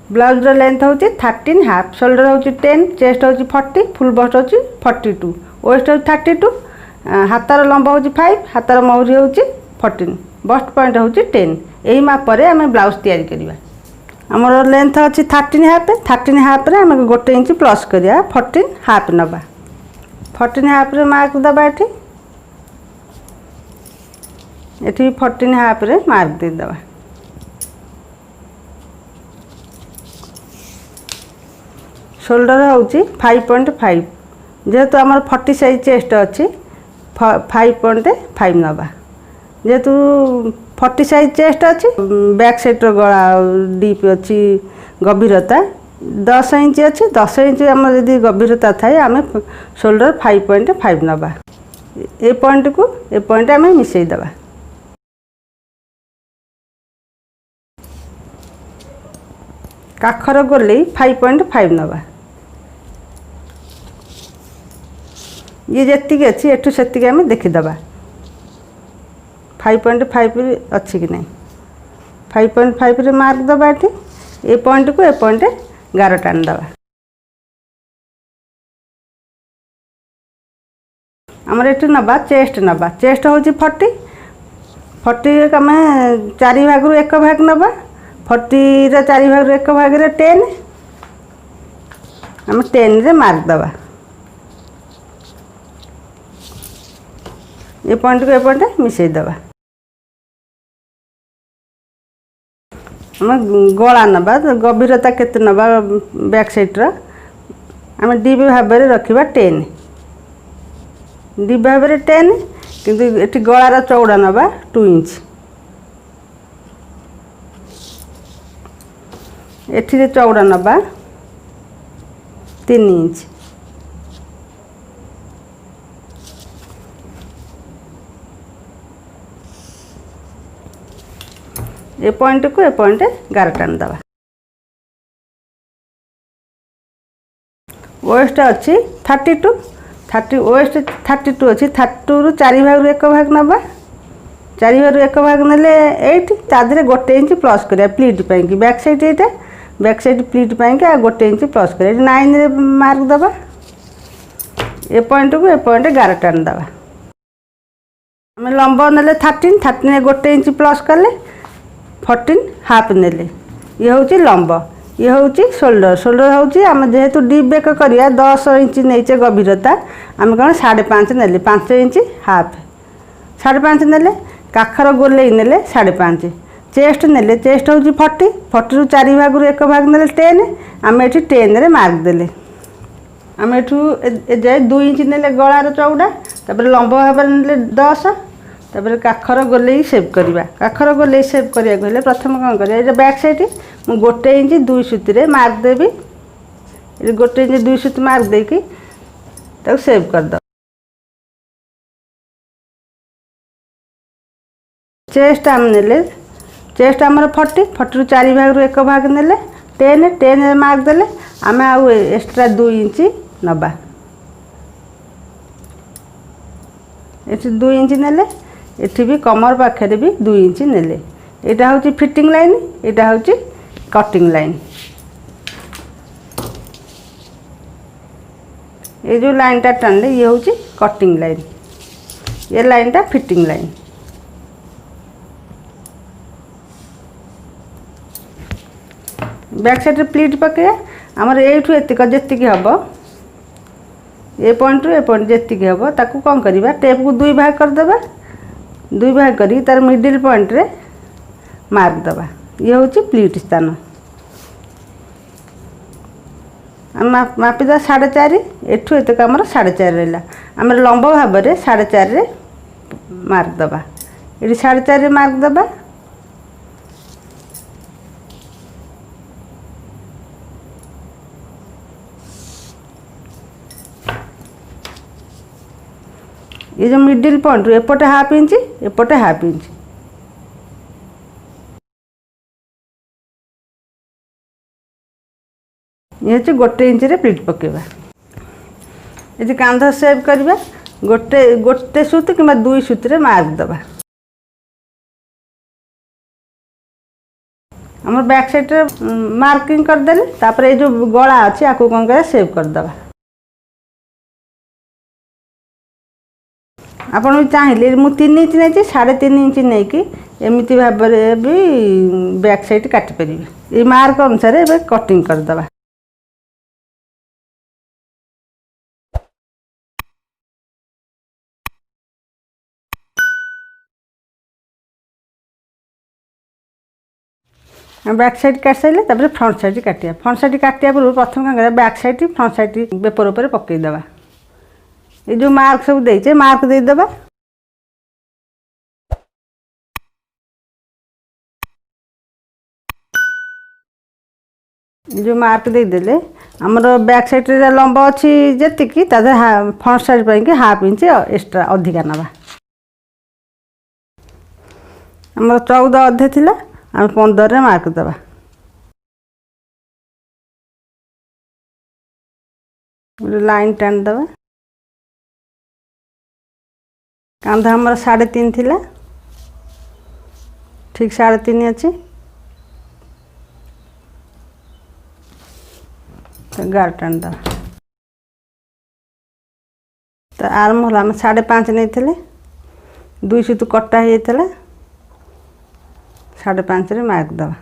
Blouse length हूँ 13 half, shoulder हूँ 10, chest हूँ 40, फुल बस्ट हूँ 42, वेस्ट हूँ 32, हाथर लंब हूँ 5, हाथर मौरी हूँ 14, बस्ट पॉइंट हूँ 10। यही मापर आम ब्लाउज तैयारी करवा। आमर लेंथ अच्छी 13 हाफ, 13 हाफ रे आम 1 इंच प्लस करिया 14 हाफ नवा। 14 हाफ रे मार्क दबा एठी 14 हाफ रे मार्क दे दबा। शोल्डर हूँ 5.5, जेहेतु आमर 40 साइज चेस्ट अच्छी 5.5 नवा। जेहेतु 40 साइज चेस्ट अच्छी, बैक साइड गला डीप अच्छी, गभीरता 10 इंच अच्छी, 10 इंच आम यदि गभीरता थाए आम शोल्डर 5.5 नवा। ए पॉइंट को ए पॉइंट आम मिसई दबा। काखर गोले 5.5 नवा। ये जी अच्छी एठू से आम देखीदबा 5.5 अच्छी कि नहीं। 5.5 रे मार्क दबा एठी। ए पॉइंट को ए पॉइंट गार टाण दबा। आमर एठी नबा चेस्ट नबा। चेस्ट हूँ 40, 40 आम 4 भाग रु 1 भाग नबा। 40 रे 4 भाग रु 1 भाग रे 10, आम 10 रे मार्क दबा। ये पॉइंट को ए पॉइंट मिसई दबा। आम गला नबा, गभीरता केते नबा बैक साइड रा आम डीप भाव में रखा 10, डीप भाव में 10, किंतु एटी गलार चौड़ा नबा 2 इंच। एठी चौड़ा नबा 3 इंच। ए पॉइंट को ए पॉइंट गार टाण दबा। वेस्ट अच्छी 32, 30 वेस्ट 32 अच्छी। 32 रु 4 भाग रु 1 भाग नबा। 4 भाग रु 1 भाग नेले 8, तादरे 1 इंच प्लस करिया प्लीट पाई। बैक साइड एटा बैक साइड प्लीट पाई 1 इंच प्लस करिया 9 रे मार्क दबा। ए पॉइंट को ए पॉइंट गार टाण दबा। आम लंब नेले 13, 13 1 इंच प्लस कले 14 हाफ नेले। ये हूँ लंब, ये हूँ शोल्डर। शोल्डर हूँ आम जेहेतु डीप बेक करिया 10 इंच नहींचे गभीरता, आम कौन 5.5 नेले 5 इंच हाफ 5.5 नेले। काखर गोले नेले 5.5। चेस्ट नेले, चेस्ट हूँ 40, 40 रु 4 भाग रु 1 भाग नेले 10, आम एठी 10 रे मार्क देले। आम एठू जाए 2 इंच नेले गलार चौड़ा, तापर लंब भाव नेले 10, तापर काखर गोले सेव करवा। काखर गोले सेव करिया कहले प्रथम कौन करिया, ये बैक साइड मु 1 इंच 2 सुती रे मार्क देवी। ये 1 इंच 2 सुती मार्क देकी ताको सेव कर दो। चेस्ट आम नेले, चेस्ट आमर 40, 40 रु 4 भाग रु 1 भाग नेले 10, 10 रे मार्क देले। आम आउ एक्स्ट्रा 2 इंच नबा। एठी 2 इंच नेले, एठी भी कमर पाखे भी 2 इंच नेले। एटा हूँ फिटिंग लाइन, एटा हूँ कटिंग लाइन। ये जो लाइन टा टाणले ये हूँ कटिंग लाइन, ये लाइन टा fitting line. Back side pleat पकड़ा आमर एठू एतिक जेतिक हम ए पॉइंट रु ए पॉइंट जेतिक हम ताकू कौन करवा, टेप को 2 भाग करदे। 2 भाग करी तार मिडिल पॉइंट रे मार्क दबा। ये हूँ प्लीट स्थान। आम मापिदा 4.5, एठू एतक आमर 4.5 रहा। आम लंब भाव में 4.5 रे मार्क दबा। ये 4.5 रे मार्क दबा। ये जो मिडिल पॉइंट एपटे हाफ इंच, एपटे हाफ इंच। ये हूँ 1 इंच रे प्लीट पकेबा। ये कांध सेव करवा गोटे सूत कि 2 सूत रे मार्क दबा। आम बैक साइड मार्किंग करदे तापर ये जो गला अच्छी आपको कौन कर सेव करदे आपण भी चाहिए मु 3 इंच नहीं 3.5 इंच नहीं कि एमती भाव भी बैक साइड काटिपर ये मार्क अनुसार ए कटिंग करदे बैक साइड काट सारे तापर फ्रंट साइड काटिया पूर्व प्रथम क्या back side front side paper उपर पकईदे ये जो मार्क सब देचे मार्क देदेबा जो मार्क देदेले आमर बैक साइड लंब अच्छी जी फ्रंट साइड पर हाफ इंच एक्स्ट्रा अधिका नवा आमर 14 अधे थिला आम 15 रे मार्क दबा लाइन टाण दबा कांधा आमर 3.5 थिला ठीक 3.5 अच्छी गार टाण दबा तो आर्म होला आम 5.5 नहीं थे 2 सुत कटा ही 5.5 रे मार्क दबा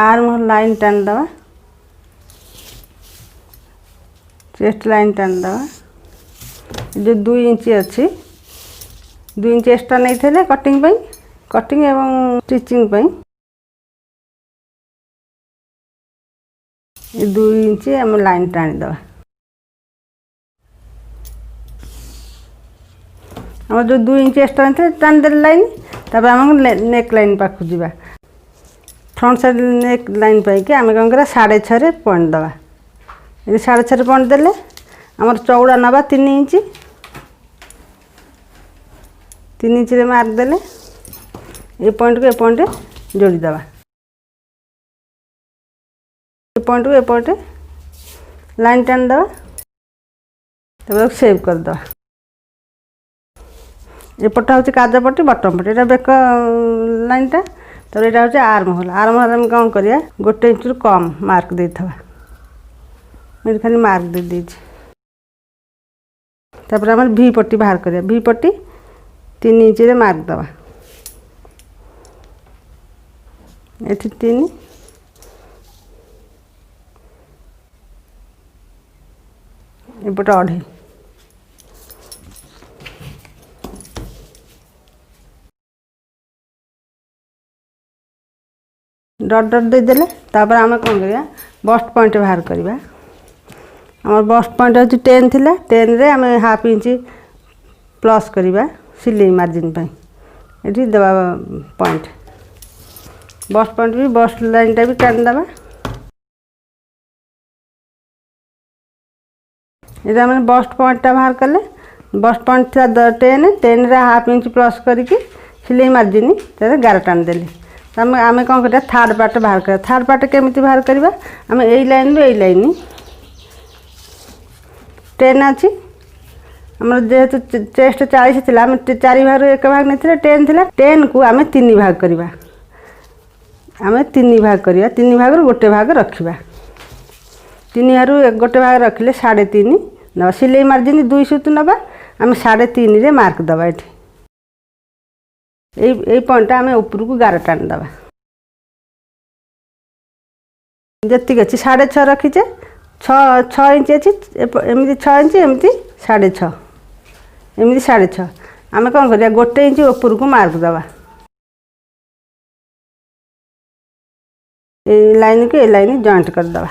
आर्म लाइन टाण दबा चेस्ट लाइन टाण दबा जो 2 इंच अच्छी 2 इंच एक्स्ट्रा नहीं थे कटिंग एवं स्टिचिंग पई ये 2 इंच आम लाइन टाणी दबा आम जो 2 इंच एक्स्ट्रा थे टाणी दे लाइन तापर आम नेक लाइन पाक Java front side neck line पाई आम कौन कर 6.5 पॉइंट दबा ये 6.5 पॉइंट देले आमर चौड़ा नवा 3 इंच 3 इंच रे मार्क देले ये पॉइंट को ये पॉइंट जोड़ी दबा ये पॉइंट को ये पॉइंट लाइन टाण दबा तब सेव कर दबा एपटा हूँ काज पट्टी बटम पट्टी यहाँ बेक लाइन टा तो यहाँ हूँ आर्म होल आम कौन करिया 1 इंच कम मार्क दे मुझे खाली मार्क दे दीजिए तापर आम वी पट्टी बाहर करिया वी पट्टी 3 इंच रे मार्क दबा ये 3 एपटे 2.5 डट डट देदेले तापर आम कौन करिया बस्ट पॉइंट बाहर करवा आम बस्ट पॉइंट हूँ 10 थिला 10 रे आम हाफ इंच प्लस करवा सिलाई मार्जिन ये देवा पॉइंट बस्ट पॉइंट भी बस्ट लाइन टा भी टाणी दबा ये आम बस्ट पॉइंट टा बाहर कले बस्ट पॉइंट था 10 रे हाफ इंच प्लस करके सिलाई मार्जिन तार गार टाणी देले आम कौन कर थर्ड पार्ट बाहर कर थर्ड पार्ट केमी बाहर करवा आम यही लाइन रू लाइन 10 अच्छी आम जेहेतु चेस्ट 40 थी आम 4 भाग 1 भाग नहीं 10 थी 10 को आम 3 भाग करवा आम 3 भाग करवा 3 भाग 1 भाग रखा 3 भाग 1 भाग रखिले 3.5 ना सिलाई मार्जिन 2 सुत नवा आम 3.5 रे मार्क दबा ये पॉइंट आम ऊपर को गार टाणी दबा जी अच्छी 6.5 रखीचे 6 इंच अच्छी एमती 6 इंच एमती 6.5 एमती 6.5 आम कौन कर 1 इंच ऊपर को मार्क दबा ये लाइन को ये लाइन जॉइंट करदबा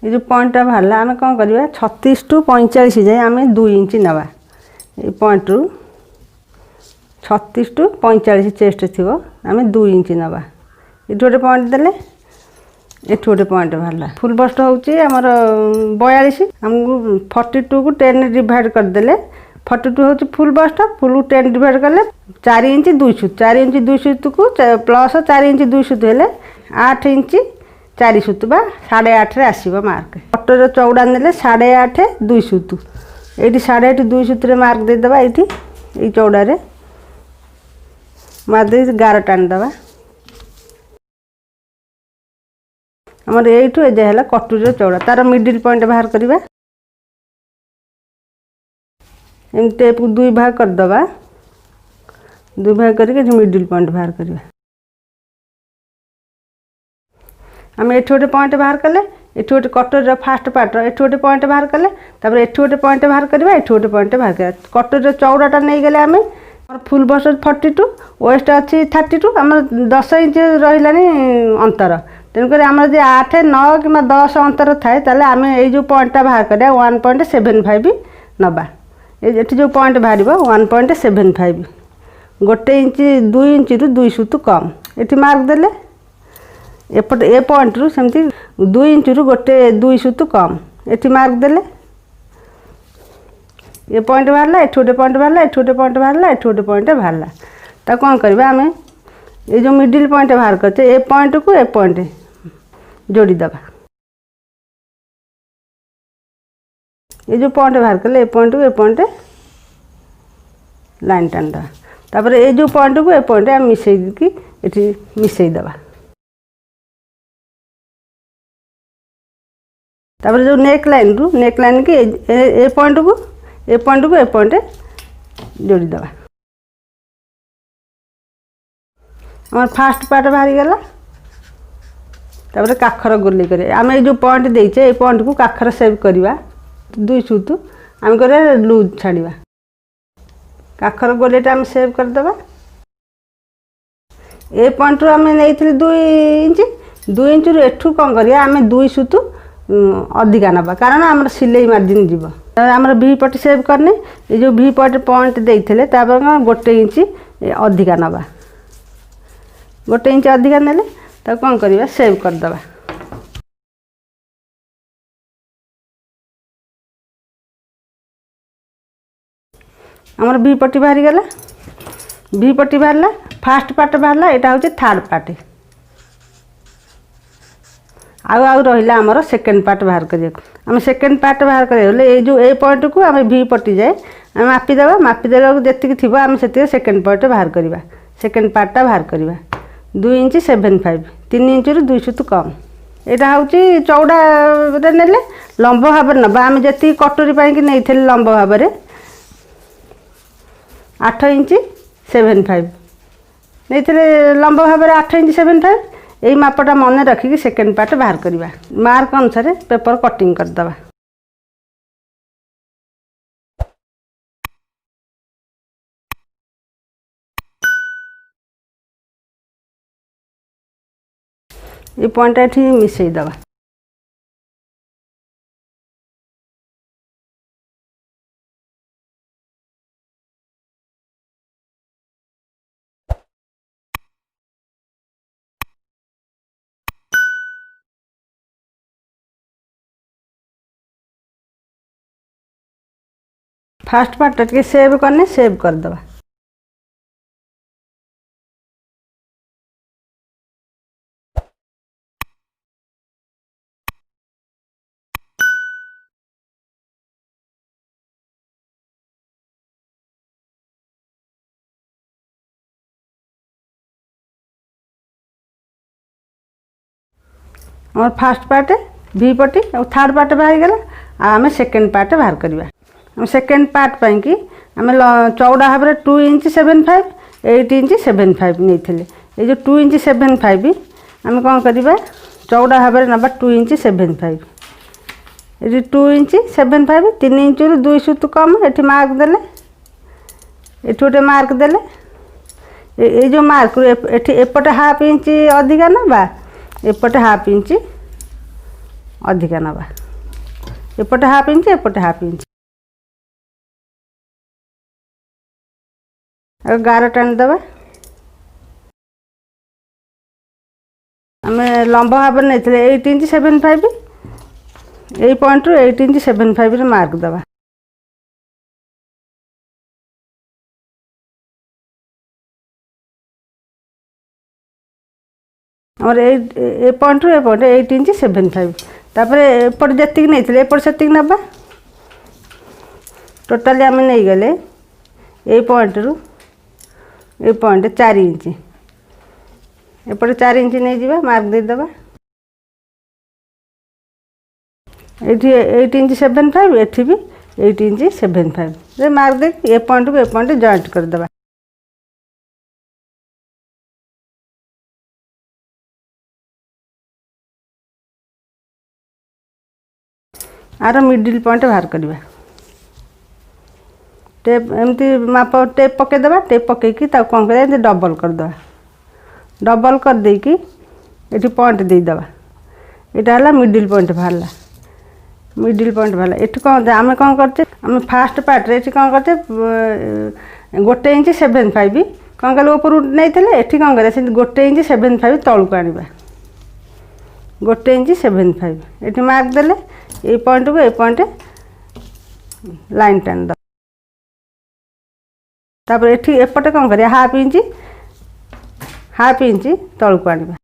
ये जो पॉइंट बाहर आम कौन करवा 36 टू 45 जाए आम 2 इंच नवा ये पॉइंट रू 36 टू 45 चेस्ट थी आम 2 इंच नवा ये गोटे पॉइंट देले ये गोटे पॉइंट बाहर फुल बस्ट हूँ आमर 42 आमको 42 को 10 डिवाइड करदे 42 हूँ फुल बस्ट फुल 10 डिवाइड कले 4 इंच 2 सुत 4 इंच 2 सुत को प्लस 4 इंच 2 सुत हेले 8 इंच 4 सुत बा 8.5 रे आसीबो मार्क कटर चौड़ा ने 8.5 2 सुतु ये 8.5 2 सुतु मार्क देदेबा ये चौड़े मार दे गार टाणीदे आमर यू एजाला कटुरी चौड़ा तार मिडिल पॉइंट बाहर करवा एम टेप को 2 भाग करदे 2 भाग करके मिडिल पॉइंट बाहर करवा आम ये गोटे पॉइंट बाहर कले ये गोटे कटर फास्ट पार्ट ये गोटे पॉइंट बाहर कले तापर ये गोटे पॉइंट बाहर करवा ये गोटे पॉइंट बाहर कर कटर चौड़ाटा नहीं गले आम फुल बस 42 वेस्ट अच्छी 32 आम 10 इंच रहा अंतर तेणुक आम जो 8 9 कि 10 अंतर थाए ताले आम ये पॉइंटा बाहर करा 1.75 नवा ये जो पॉइंट बाहर 1.75 गोटे इंच 2 इंच रु 2 सुतु कम ये मार्क देले एपट ए पॉइंट रु सेमती 2 इंच रु गोटे 2 सुतु कम ये मार्क देले ये पॉइंट बाहरला ये गोटे पॉइंट बाहरला ये गोटे पॉइंट बाहरला ये गोटे पॉइंट बाहरला तो कौन करवा आम ये जो मिडिल पॉइंट बाहर करते ए पॉइंट को ए पॉइंट जोड़ीदबा ये जो पॉइंट बाहर कले ए पॉइंट को ए पॉइंट लाइन टाणीदबा तापर ये जो पॉइंट को ए पॉइंट आम मिसेकी ये मिसेईदबा तापर जो नेक लाइन की ए पॉइंट को ए पॉइंट जोड़ीदबा आम फास्ट पार्ट बाहरी गला तापर काखर गोले करे आम ये जो पॉइंट देचे ये पॉइंट को काखर सेव करवा 2 सुतु आम कर लूज छाड़वा काखर गोलेटा आम सेव करदबा ए पॉइंट रू आम नहीं 2 इंच रु एठू कौन करिया आम 2 सुतु अधिका नवा कारण आम सिलाई मार्जिन जीव आम भी पट सेव करने ये जो भी पट पॉइंट देते गोटे इंच अधिका नवा गोटे इंच अधिका नेले तो कौन करवा सेव करदबा आमर भी पट्टी बाहरी गला भी पट्टी बाहरला फास्ट पार्ट बाहरला यहाँ हूँ थर्ड पार्ट आउ रहा आमर सेकेंड पार्ट बाहर करिया आम सेकेंड पार्ट बाहर करें ये जो ए पॉइंट को आम भी पट्टी जाए आम मापिदेवा मापिदेला जी थी आम से सेकेंड पॉइंट बाहर करवा सेकेंड पार्टा बाहर करवा 2 इंच 75 3 इंच रु 2 सुतु कम यहाँ हूँ चौड़ा ने लंब भाव नवा आम जी कटोरी नहीं लंब भाव 8 इंच 75 नहीं लंब भाव 8 इंच 75 यही मापटा मन रखिकी सेकेंड पार्ट बाहर करवा मार्क अनुसार पेपर कटिंग करदबा ये पॉइंट ये मिसेईदबा फास्ट पार्ट टे सेव करने सेव करदबा और फास्ट पार्ट भी पट्टी और थर्ड पार्ट बाहर गला आम सेकेंड पार्ट बाहर करवा आम सेकेंड पार्ट पाई कि आम चौड़ा भाव 2 इंच 75 8 इंच 75 नहीं ये जो 2 इंच 75 आम कौन करवा चौड़ा भाव नवा 2 इंच 75 ये 2 इंच 75 3 इंच रु 2 सुतु कम ये मार्क देले ये गोटे मार्क देले ये जो मार्क एपटे हाफ इंच अधिका नवा एपटे हाफ इंच अधिका नवा एपटे हाफ इंच एपटे हाफ इंच गार टाणीदबा आम लंब भाव नहीं 8 इंच 75 यही पॉइंट रु 8 इंच 75 मार्क दबा और ए पॉइंट रु ए पॉइंट 8 इंच 75 तापर एपट जी नहीं एपट से ना टोटाली आम नहीं गले ये पॉइंट रु ये पॉइंट 4 इंच एपटे 4 इंच नहीं जावा मार्क देदेबा ये 8 इंच 75 एठी भी 8 इंच 75 ये मार्क दे ए पॉइंट को ए पॉइंट जॉइंट करदेबा आर मिडिल पॉइंट बाहर करवा टेप एमती माप टेप पकईदेवा टेप पकईकी कौन कर डबल करदे डबल कर देकी ये पॉइंट देदेवा यहाँ है मिडिल पॉइंट बाहर मिडिल पॉइंट बाहर ये कौन आम कौन करते आम फास्ट पार्ट ये कौन करते 1 इंच 75 कौन कल ऊपर नहीं थे ये कौन कर 1 इंच 75 तलू आने 1 इंच 75 ये मार्क देले ये पॉइंट को ये पॉइंट लाइन टान द तापर एठी एपटे कौन करिया हाफ इंच तलू आने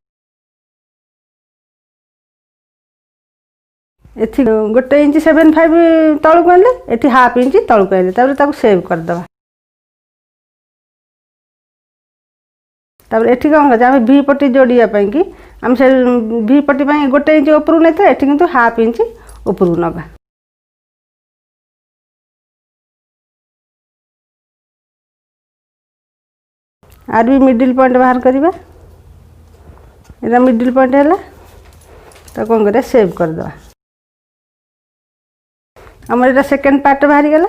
एठी 1 इंच 75 तलू आने एठी हाफ इंच तलू आने तापर सेव करदे तापर एठी कौन कर आम वी पट्टी जोड़िया कि आम से वी पट्टी 1 इंच ऊपर नहीं था एठी किंतु हाफ इंच ऊपर नवा आर भी मिडिल पॉइंट बाहर करवा ये मिडिल पॉइंट है तो कौन कर सेव करदे आमर ये सेकेंड पार्ट बाहरी गला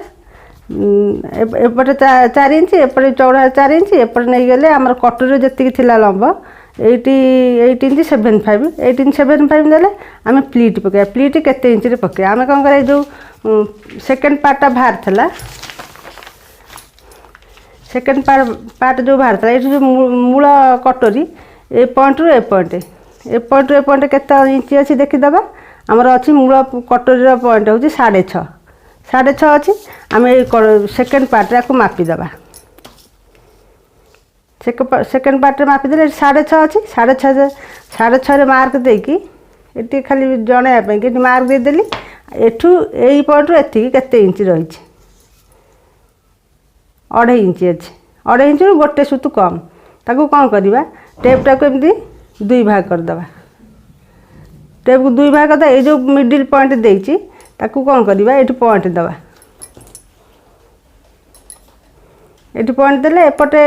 एपटे 4 इंच एपटे चौड़ा 4 इंच एपटे नहीं गले आमर कटोरी जी थी लंब 8 इंच 75 8 इंच 75 देले आम प्लीट पकड़ा प्लीट केते इंच रे पकड़ा आम कौन कर जो सेकेंड पार्टा बाहर थला सेकेंड पार्ट जो बाहर था ये जो मूल कटोरी ए पॉइंट रु ए पॉइंट केते इंच अच्छी देखीदबा आमर अच्छी मूल कटोरी पॉइंट हूँ 6.5 6.5 अच्छी आम सेकेंड पार्ट को मापिदेबा सेकेंड पार्ट मापिदे 6.5 अच्छी 6.5 मार्क देकी ये खाली जनाया कि मार्क देदेली एठू यही पॉइंट रु एति केते इंच रही 2.5 इंच अच्छी 2.5 इंच रु गोटे सुतु कम ताकू कौन करवा टेपटा को एमती 2 भाग करदे टेप को 2 भाग करदे ये जो मिडिल पॉइंट देची ताकू कौन करवा ये पॉइंट दवा ये पॉइंट देले एपटे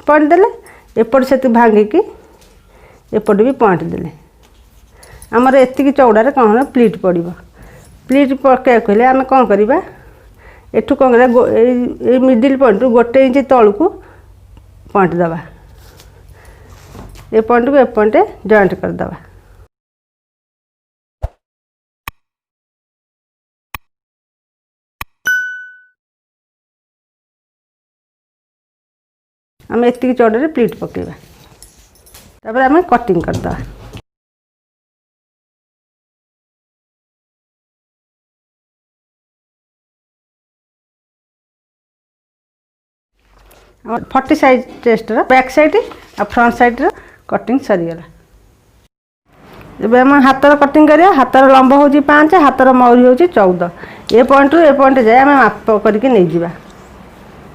पॉइंट देले एपट से भांगिकी एपटे भी पॉइंट देले आमर एतिकी चौड़ारे कौन प्लीट पड़ो प्लीट पकड़ा कहले आम कौन करवा एठू कौन कर मिडिल पॉइंट 1 इंच तलू को पॉइंट दवा ये पॉइंट को ए पॉइंट जॉइंट करदे आम एतिकी चौड़ारे प्लीट पकड़ा तापर आम कटिंग करदे आम 40 साइज टेस्टर बैक साइड आ फ्रंट साइड कटिंग सरीगला एबे आम हाथर कटिंग करिया हाथर लंब हो 5 हाथर मौरी हो 14 ए पॉइंट रु ए पॉइंट जाए आम माप करके नहीं जावा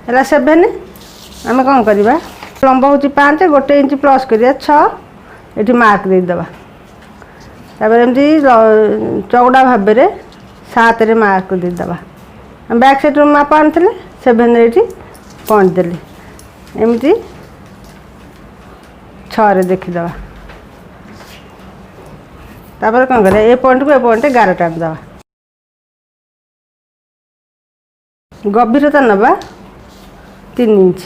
है 7 आम कौन करवा लंब हो 5 1 इंच प्लस करिया 6 ये मार्क देदेबा तापर एमती चौड़ा भाव में 7 रे मार्क देदेबा बैक साइड माप आनी 7 ये पॉइंट देली एमती 6 रे देखीदबा तापर कौन कर ए पॉइंट को ए पॉइंट गार टाणीदबा गभीरता नवा 3 इंच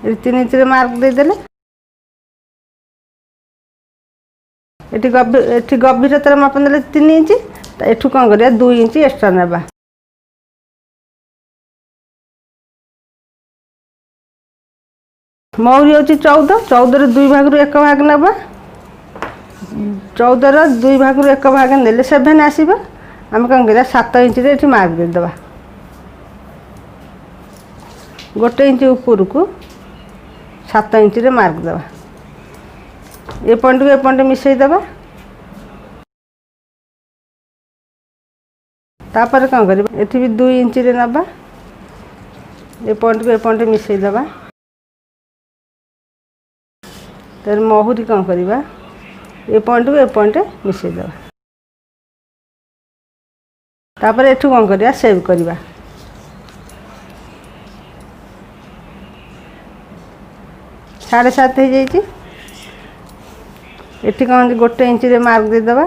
3 इंच रे मार्क देदेले ये गभीरतार मापन देले 3 इंच एठू कौन कर 2 इंच एक्सट्रा नेबा मौरी हूँ 14 रे 2 भाग रु 1 भाग नेबा 14 रो 2 भाग रु 1 भाग नेले 7 आसीबा आम कौन कर 7 इंच रे एठी मार्क देदेबा 1 इंच ऊपर को 7 इंच रे मार्क देबा ए पॉइंट को ए पॉइंट मिसई देबा तापर कौन कर एठी भी 2 इंच रे नबा ए पॉइंट को ए पॉइंट मिसई दबा तर महुरी कौन करवा ए पॉइंट को ए पॉइंट मिसई दबा तापर एठू कौन करवा सेव करवा 7.5 हो जाइए एटी कौन 1 इंच रे मार्क दे दबा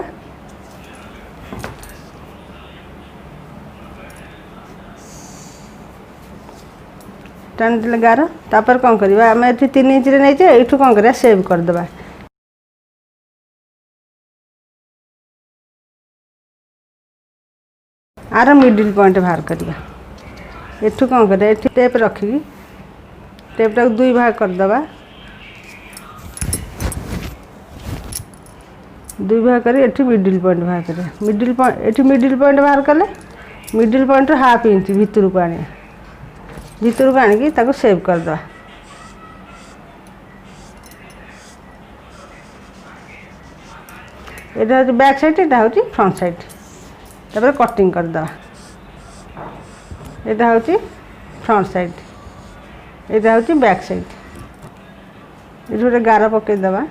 टाण देले गार तापर कौन करवा आम एठी 3 इंच रे नहीं एठू कौन करवा सेव कर दबा आर मिडिल पॉइंट बाहर करवा एठू कौन करवा एठी टेप रखी टेप टाक 2 भाग कर दबा 2 भाग कर एठी मिडिल पॉइंट बाहर करवा मिडिल पॉइंट एठी मिडिल पॉइंट बाहर कले मिडिल पॉइंट हाफ इंच भीतर को आने भीतर को आनिकी ताको सेव कर दबा एटा हो बैक साइड एटा हो फ्रंट साइड तापर कटिंग कर दबा एटा हो फ्रंट साइड एटा हो बैक साइड ये गार पकई दबा